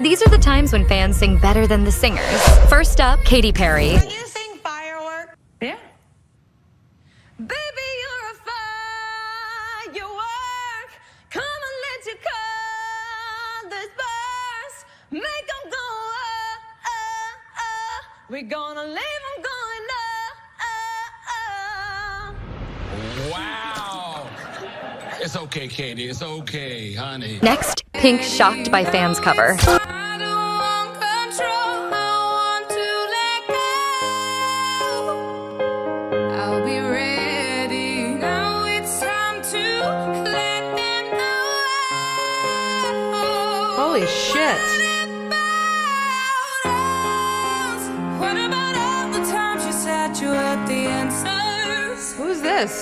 These are the times when fans sing better than the singers. First up, Katy Perry. Can you sing Firework? Yeah. Baby, you're a firework. Come and let your colors burst. Make them go up, up, up. We're gonna leave them going up, up, up. Wow. It's okay, Katie. It's okay, honey. Next, Pink Shocked by Fans cover. I don't want control, I want to let go. I'll be ready. Now it's time to let them know. Holy shit. What about all the times you said you had the answers? Who's this?